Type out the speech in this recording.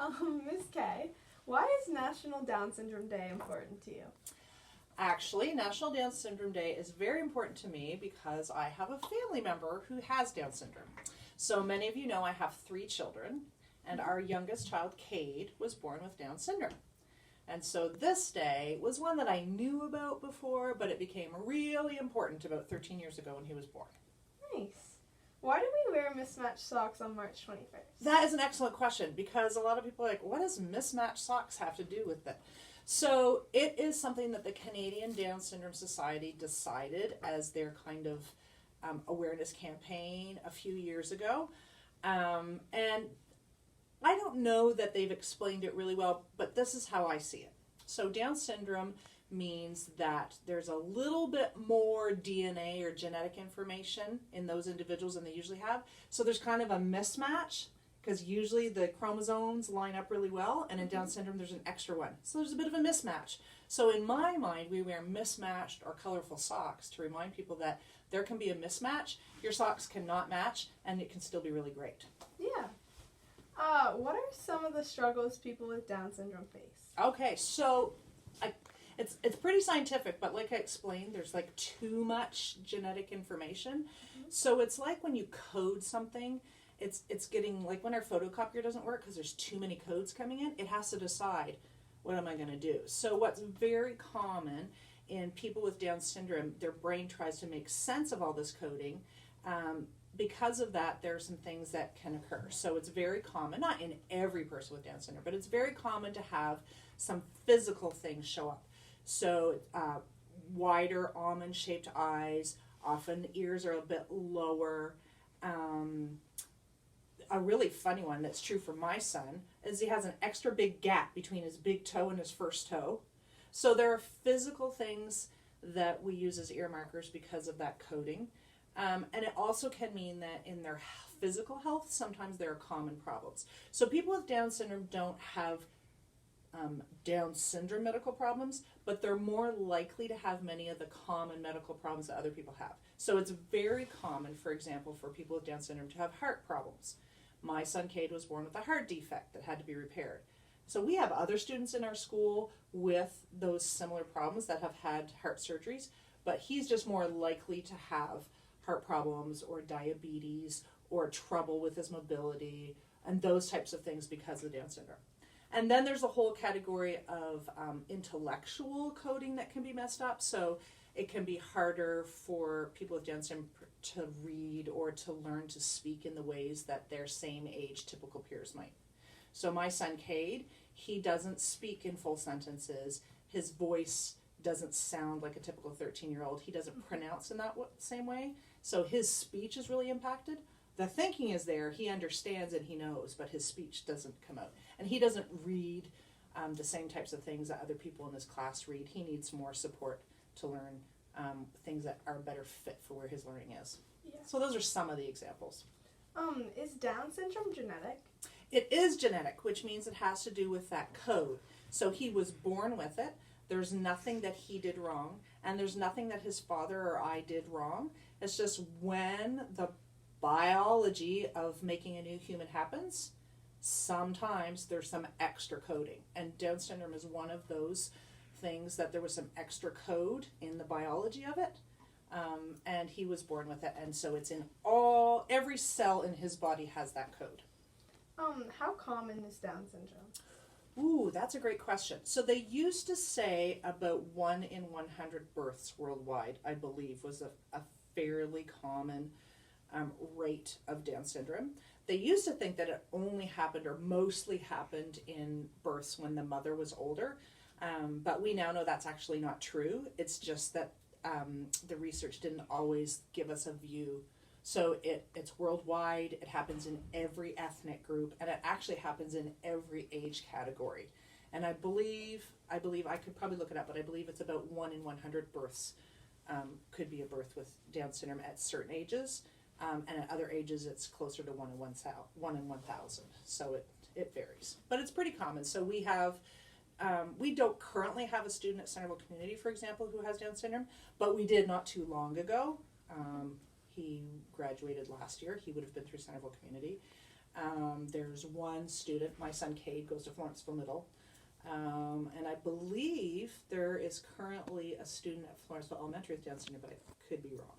Ms. Kay, why is National Down Syndrome Day important to you? Actually, National Down Syndrome Day is very important to me because I have a family member who has Down syndrome. So many of you know I have 3 children, and our youngest child, Cade, was born with Down syndrome. And so this day was one that I knew about before, but it became really important about 13 years ago when he was born. Nice. Why do we wear mismatched socks on March 21st? That is an excellent question, because a lot of people are like, what does mismatched socks have to do with it? So it is something that the Canadian Down Syndrome Society decided as their kind of awareness campaign a few years ago. And I don't know that they've explained it really well, but this is how I see it. So Down syndrome means that there's a little bit more DNA or genetic information in those individuals than they usually have. So there's kind of a mismatch, because usually the chromosomes line up really well, and in Down syndrome there's an extra one. So there's a bit of a mismatch. So in my mind, we wear mismatched or colorful socks to remind people that there can be a mismatch. Your socks cannot match, and it can still be really great. Yeah. What are some of the struggles people with Down syndrome face? Okay, so it's pretty scientific, but like I explained, there's like too much genetic information. So it's like when you code something, it's getting, like when our photocopier doesn't work because there's too many codes coming in, it has to decide, what am I going to do? So what's very common in people with Down syndrome, their brain tries to make sense of all this coding. Because of that, there are some things that can occur. So it's very common, not in every person with Down syndrome, but it's very common to have some physical things show up. So wider almond-shaped eyes, often the ears are a bit lower. A really funny one that's true for my son is he has an extra big gap between his big toe and his first toe. So there are physical things that we use as ear markers because of that coding. And it also can mean that in their physical health, sometimes there are common problems. So people with Down syndrome don't have Down syndrome medical problems, but they're more likely to have many of the common medical problems that other people have. So it's very common, for example, for people with Down syndrome to have heart problems. My son Cade was born with a heart defect that had to be repaired. So we have other students in our school with those similar problems that have had heart surgeries, but he's just more likely to have heart problems or diabetes or trouble with his mobility and those types of things because of Down syndrome. And then there's a whole category of intellectual coding that can be messed up. So it can be harder for people with Down syndrome to read or to learn to speak in the ways that their same age typical peers might. So my son Cade, he doesn't speak in full sentences. His voice doesn't sound like a typical 13-year-old. He doesn't pronounce in that same way. So his speech is really impacted. The thinking is there, he understands and he knows, but his speech doesn't come out. And he doesn't read the same types of things that other people in his class read. He needs more support to learn things that are a better fit for where his learning is. Yeah. So those are some of the examples. Is Down syndrome genetic? It is genetic, which means it has to do with that code. So he was born with it. There's nothing that he did wrong, and there's nothing that his father or I did wrong. It's just when the biology of making a new human happens, sometimes there's some extra coding. And Down syndrome is one of those things that there was some extra code in the biology of it. And he was born with it. And so it's in every cell in his body has that code. How common is Down syndrome? Ooh, that's a great question. So they used to say about 1 in 100 births worldwide, I believe, was a fairly common rate of Down syndrome. They used to think that it only happened or mostly happened in births when the mother was older, but we now know that's actually not true. It's just that the research didn't always give us a view. So it's worldwide, it happens in every ethnic group, and it actually happens in every age category. And I believe I could probably look it up, but I believe it's about 1 in 100 births could be a birth with Down syndrome at certain ages. And at other ages, it's closer to 1 in 1,000. So it varies. But it's pretty common. So we don't currently have a student at Centerville Community, for example, who has Down syndrome, but we did not too long ago. He graduated last year. He would have been through Centerville Community. There's one student, my son Cade goes to Florenceville Middle, and I believe there is currently a student at Florenceville Elementary with Down syndrome, but I could be wrong.